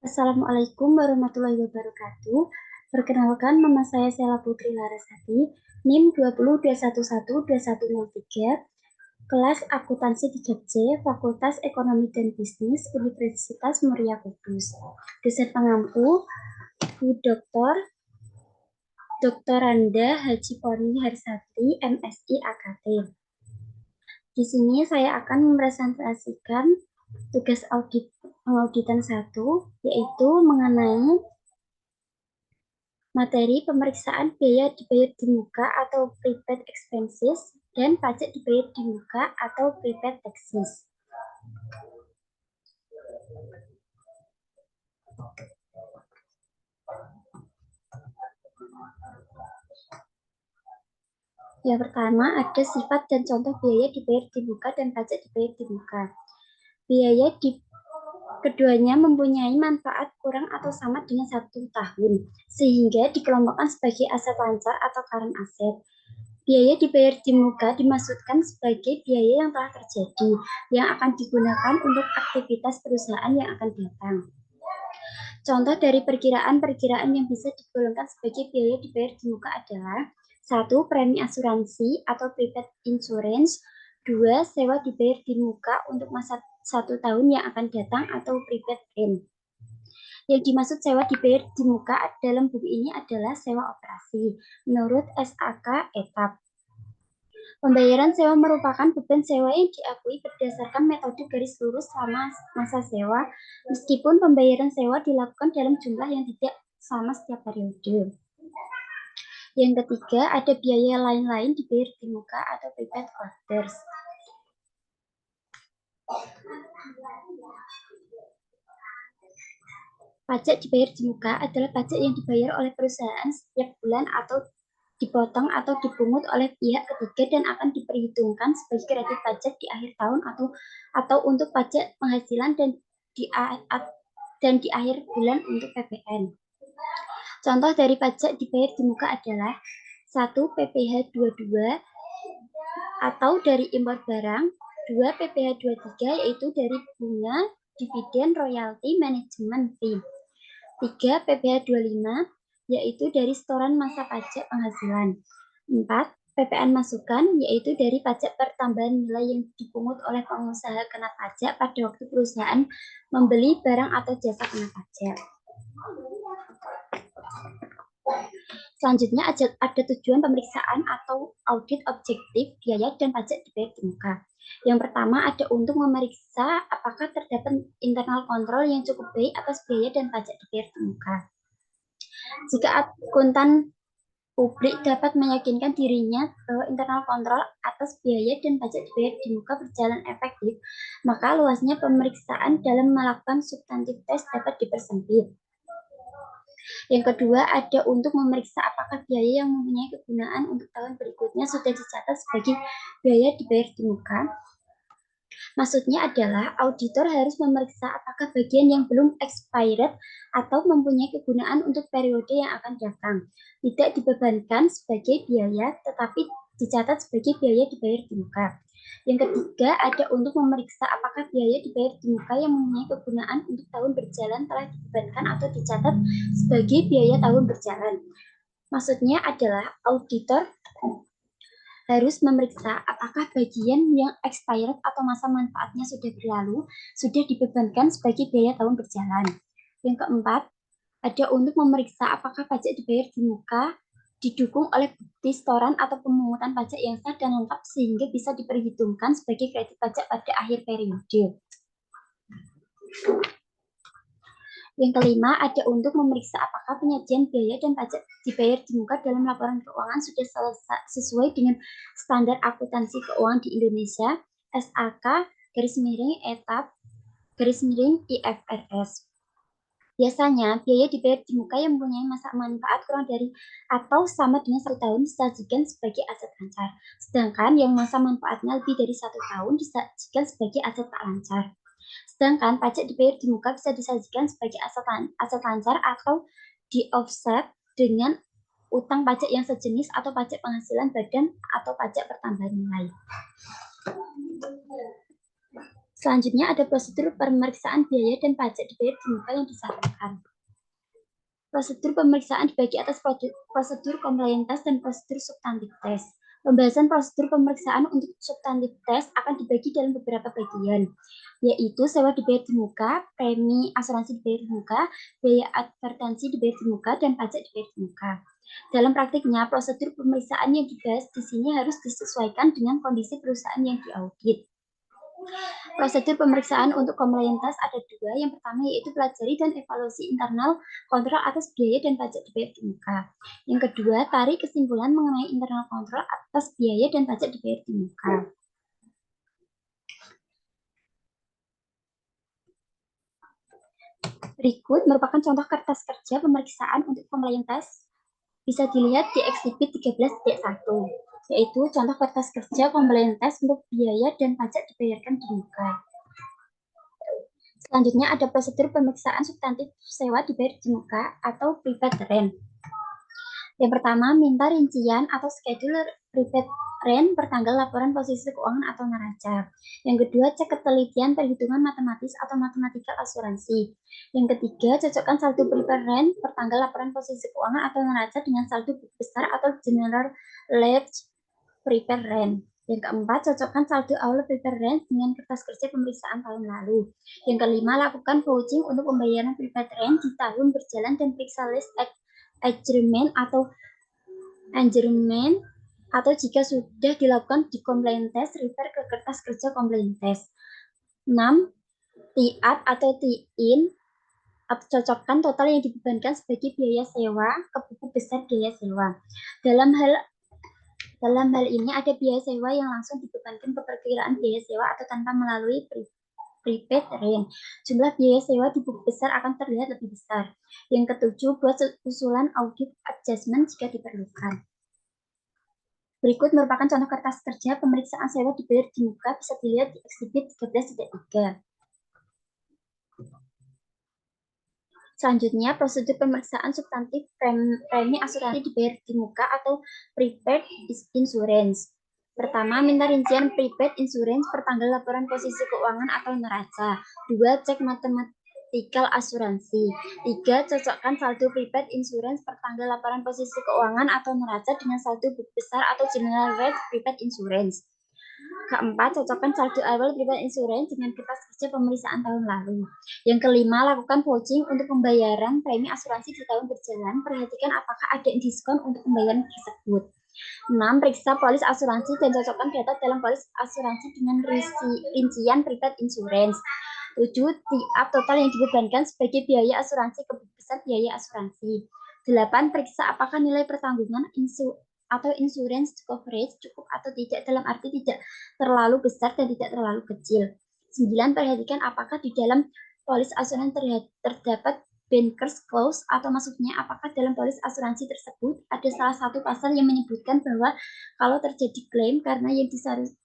Assalamualaikum warahmatullahi wabarakatuh. Perkenalkan, nama saya Sela Putri Larasati, NIM 2021121103, kelas akuntansi 3C, Fakultas Ekonomi dan Bisnis, Universitas Muria Kudus. Dosen pengampu, Bu Dr. Randa Haji Poni Harsatri, MSI AKT. Di sini saya akan mempresentasikan tugas pengauditan 1, yaitu mengenai materi pemeriksaan biaya dibayar di muka atau prepaid expenses dan pajak dibayar di muka atau prepaid taxes. Yang pertama ada sifat dan contoh biaya dibayar di muka dan pajak dibayar di muka. Biaya di keduanya mempunyai manfaat kurang atau sama dengan 1 tahun, sehingga dikelompokkan sebagai aset lancar atau current asset. Biaya dibayar di muka dimaksudkan sebagai biaya yang telah terjadi, yang akan digunakan untuk aktivitas perusahaan yang akan datang. Contoh dari perkiraan-perkiraan yang bisa digolongkan sebagai biaya dibayar di muka adalah 1. Premi asuransi atau prepaid insurance. 2. Sewa dibayar di muka untuk masa 1 tahun yang akan datang atau prepaid rent. Yang dimaksud sewa dibayar di muka dalam buku ini adalah sewa operasi menurut SAK etap. Pembayaran sewa merupakan beban sewa yang diakui berdasarkan metode garis lurus selama masa sewa, meskipun pembayaran sewa dilakukan dalam jumlah yang tidak sama setiap periode. Yang ketiga, ada biaya lain-lain dibayar di muka atau prepaid orders. Pajak dibayar di muka adalah pajak yang dibayar oleh perusahaan setiap bulan atau dipotong atau dipungut oleh pihak ketiga dan akan diperhitungkan sebagai kredit pajak di akhir tahun atau untuk pajak penghasilan dan di akhir bulan untuk PPN. Contoh dari pajak dibayar di muka adalah 1. PPh 22 atau dari impor barang, 2. PPh 23 yaitu dari bunga, dividen, royalti, manajemen fee. 3. PPh 25 yaitu dari setoran masa pajak penghasilan. 4. PPN masukan yaitu dari pajak pertambahan nilai yang dipungut oleh pengusaha kena pajak pada waktu perusahaan membeli barang atau jasa kena pajak. Selanjutnya ada tujuan pemeriksaan atau audit objektif biaya dan pajak dibayar di muka. Yang pertama ada untuk memeriksa apakah terdapat internal kontrol yang cukup baik atas biaya dan pajak dibayar di muka. Jika akuntan publik dapat meyakinkan dirinya bahwa internal kontrol atas biaya dan pajak dibayar di muka berjalan efektif, maka luasnya pemeriksaan dalam melakukan substantif tes dapat dipersempit. Yang kedua, ada untuk memeriksa apakah biaya yang mempunyai kegunaan untuk tahun berikutnya sudah dicatat sebagai biaya dibayar di muka. Maksudnya adalah auditor harus memeriksa apakah bagian yang belum expired atau mempunyai kegunaan untuk periode yang akan datang tidak dibebankan sebagai biaya, tetapi dicatat sebagai biaya dibayar di muka. Yang ketiga, ada untuk memeriksa apakah biaya dibayar di muka yang mempunyai kegunaan untuk tahun berjalan telah dibebankan atau dicatat sebagai biaya tahun berjalan. Maksudnya adalah auditor harus memeriksa apakah bagian yang expired atau masa manfaatnya sudah berlalu sudah dibebankan sebagai biaya tahun berjalan. Yang keempat, ada untuk memeriksa apakah pajak dibayar di muka didukung oleh bukti setoran atau pemungutan pajak yang sah dan lengkap sehingga bisa diperhitungkan sebagai kredit pajak pada akhir periode. Yang kelima, ada untuk memeriksa apakah penyajian biaya dan pajak dibayar di muka dalam laporan keuangan sudah sesuai dengan standar akuntansi keuangan di Indonesia, SAK, _etap, IFRS. Biasanya, biaya dibayar di muka yang mempunyai masa manfaat kurang dari atau sama dengan 1 tahun disajikan sebagai aset lancar. Sedangkan yang masa manfaatnya lebih dari 1 tahun disajikan sebagai aset tak lancar. Sedangkan pajak dibayar di muka bisa disajikan sebagai aset lancar atau di-offset dengan utang pajak yang sejenis atau pajak penghasilan badan atau pajak pertambahan nilai. Selanjutnya ada prosedur pemeriksaan biaya dan pajak dibayar di muka yang disyaratkan. Prosedur pemeriksaan dibagi atas prosedur compliance test dan prosedur substantif test. Pembahasan prosedur pemeriksaan untuk substantif test akan dibagi dalam beberapa bagian, yaitu sewa dibayar di muka, premi asuransi dibayar di muka, biaya advertensi dibayar di muka, dan pajak dibayar di muka. Dalam praktiknya, prosedur pemeriksaan yang dibahas di sini harus disesuaikan dengan kondisi perusahaan yang diaudit. Prosedur pemeriksaan untuk compliance test ada dua. Yang pertama yaitu pelajari dan evaluasi internal kontrol atas biaya dan pajak dibayar di muka. Yang kedua, tarik kesimpulan mengenai internal kontrol atas biaya dan pajak dibayar di muka. Berikut merupakan contoh kertas kerja pemeriksaan untuk compliance test. Bisa dilihat di eksibit 13.1, yaitu contoh kertas kerja compliance test untuk biaya dan pajak dibayarkan di muka. Selanjutnya ada prosedur pemeriksaan substantif sewa dibayar di muka atau prepaid rent. Yang pertama, minta rincian atau schedule prepaid rent pertanggal laporan posisi keuangan atau neraca. Yang kedua, cek ketelitian perhitungan matematis atau matematikal asuransi. Yang ketiga, cocokkan saldo prepaid rent pertanggal laporan posisi keuangan atau neraca dengan saldo besar atau general ledger prepaid rent. Yang keempat, cocokkan saldo awal prepaid rent dengan kertas kerja pemeriksaan tahun lalu. Yang kelima, lakukan vouching untuk pembayaran prepaid rent di tahun berjalan dan periksa list adjournment atau jika sudah dilakukan di compliance test, refer ke kertas kerja compliance test. 6. TIAT atau TIN, cocokkan total yang dibebankan sebagai biaya sewa ke buku besar biaya sewa. Dalam hal ini ada biaya sewa yang langsung dibebankan ke perkiraan biaya sewa atau tanpa melalui prepaid rent. Jumlah biaya sewa di buku besar akan terlihat lebih besar. Yang ketujuh, buat usulan audit adjustment jika diperlukan. Berikut merupakan contoh kertas kerja pemeriksaan sewa dibayar di muka, bisa dilihat di eksibit 13.3. Selanjutnya, prosedur pemeriksaan substantif premi asuransi dibayar di muka atau prepaid insurance. Pertama, minta rincian prepaid insurance pertanggal laporan posisi keuangan atau neraca. 2. Cek matematikal asuransi. 3. Cocokkan saldo prepaid insurance pertanggal laporan posisi keuangan atau neraca dengan saldo buku besar atau general rate prepaid insurance. Keempat, cocokkan saldo awal prepaid insurance dengan kertas kerja pemeriksaan tahun lalu. Yang kelima, lakukan vouching untuk pembayaran premi asuransi di tahun berjalan. Perhatikan apakah ada diskon untuk pembayaran tersebut. 6. Periksa polis asuransi dan cocokkan data dalam polis asuransi dengan rincian prepaid insurance. 7. Tiap total yang dibebankan sebagai biaya asuransi ke buku besar biaya asuransi. 8. Periksa apakah nilai pertanggungan atau insurance coverage cukup atau tidak, dalam arti tidak terlalu besar dan tidak terlalu kecil. 9. Perhatikan apakah di dalam polis asuransi terdapat bankers clause, atau maksudnya apakah dalam polis asuransi tersebut ada salah satu pasal yang menyebutkan bahwa kalau terjadi klaim karena yang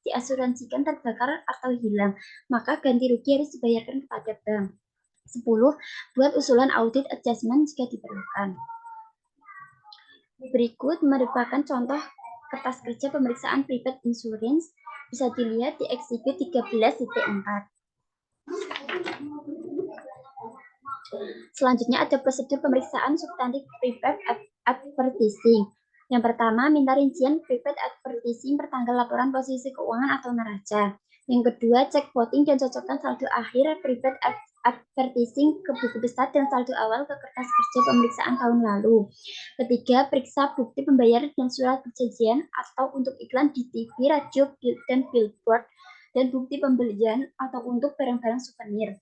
diasuransikan terbakar atau hilang, maka ganti rugi harus dibayarkan kepada bank. 10. Buat usulan audit adjustment jika diperlukan. Berikut merupakan contoh kertas kerja pemeriksaan prepaid insurance, bisa dilihat di eksibit 13.4. Selanjutnya ada prosedur pemeriksaan substantif prepaid advertising. Yang pertama, minta rincian prepaid advertising pertanggal laporan posisi keuangan atau neraca. Yang kedua, cek voting dan cocokkan saldo akhir prepaid advertising ke buku besar dan saldo awal ke kertas kerja pemeriksaan tahun lalu. Ketiga, periksa bukti pembayaran dan surat perjanjian atau untuk iklan di TV, radio, dan billboard, dan bukti pembelian atau untuk barang-barang souvenir.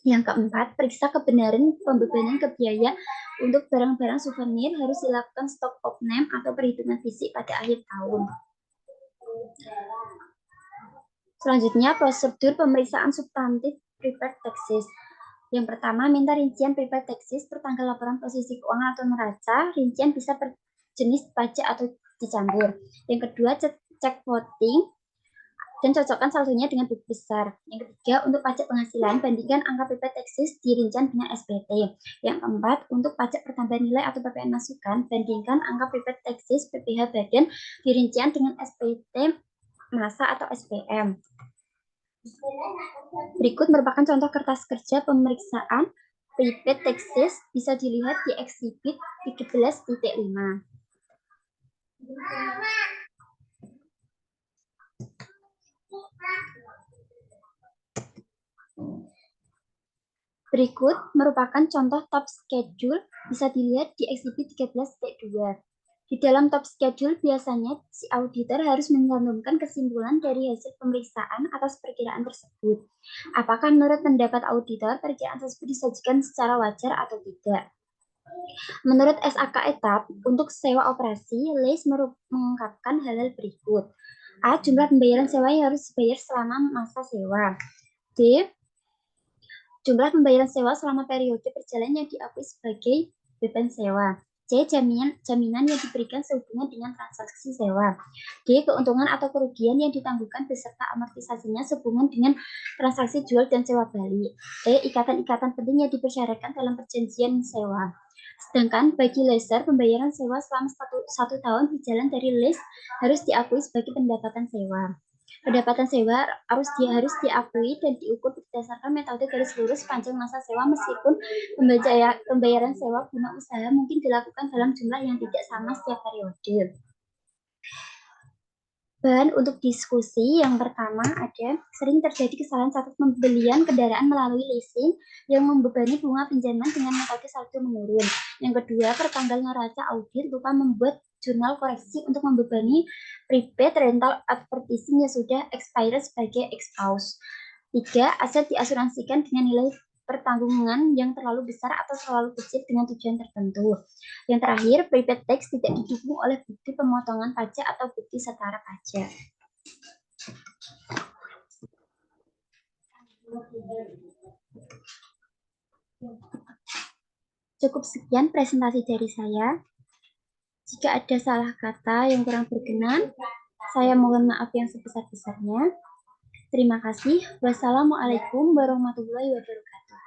Yang keempat, periksa kebenaran pembebanan ke biaya untuk barang-barang souvenir, harus dilakukan stock of name atau perhitungan fisik pada akhir tahun. Selanjutnya, prosedur pemeriksaan substantif prepaid taxes. Yang pertama, minta rincian prepaid taxes pertanggal laporan posisi keuangan atau neraca. Rincian bisa per jenis pajak atau dicampur. Yang kedua, cek voting dan cocokkan saldonya dengan buku besar. Yang ketiga, untuk pajak penghasilan, bandingkan angka prepaid taxes di rincian dengan SPT. Yang keempat, untuk pajak pertambahan nilai atau PPN masukan, bandingkan angka prepaid taxes PPh badan di rincian dengan SPT masa atau SPM. Berikut merupakan contoh kertas kerja pemeriksaan prepaid taxes, bisa dilihat di eksibit 13.5. Berikut merupakan contoh top schedule, bisa dilihat di eksibit 13.2. Di dalam top schedule biasanya si auditor harus mencantumkan kesimpulan dari hasil pemeriksaan atas perkiraan tersebut. Apakah menurut pendapat auditor perkiraan tersebut disajikan secara wajar atau tidak? Menurut SAK etap, untuk sewa operasi, LES mengungkapkan hal-hal berikut. A. Jumlah pembayaran sewa yang harus dibayar selama masa sewa. D. Jumlah pembayaran sewa selama periode perjalanan yang diakui sebagai beban sewa. C. Jaminan yang diberikan sehubungan dengan transaksi sewa. D. Keuntungan atau kerugian yang ditangguhkan beserta amortisasinya sehubungan dengan transaksi jual dan sewa balik. E. Ikatan-ikatan penting yang dipersyaratkan dalam perjanjian sewa. Sedangkan bagi leaser, pembayaran sewa selama satu tahun berjalan dari lease harus diakui sebagai pendapatan sewa. Pendapatan sewa harus diakui dan diukur berdasarkan metode garis lurus sepanjang masa sewa, meskipun pembayaran sewa guna usaha mungkin dilakukan dalam jumlah yang tidak sama setiap periode. Bahan untuk diskusi yang pertama ada, sering terjadi kesalahan saat pembelian kendaraan melalui leasing yang membebani bunga pinjaman dengan metode saldo menurun. Yang kedua, pertanggal neraca audit lupa membuat jurnal koreksi untuk membebani prepaid rental advertising yang sudah expired sebagai ex-pause. 3. Aset diasuransikan dengan nilai pertanggungan yang terlalu besar atau terlalu kecil dengan tujuan tertentu. Yang terakhir, prepaid tax tidak didukung oleh bukti pemotongan pajak atau bukti setara pajak. Cukup sekian presentasi dari saya. Jika ada salah kata yang kurang berkenan, saya mohon maaf yang sebesar-besarnya. Terima kasih. Wassalamualaikum warahmatullahi wabarakatuh.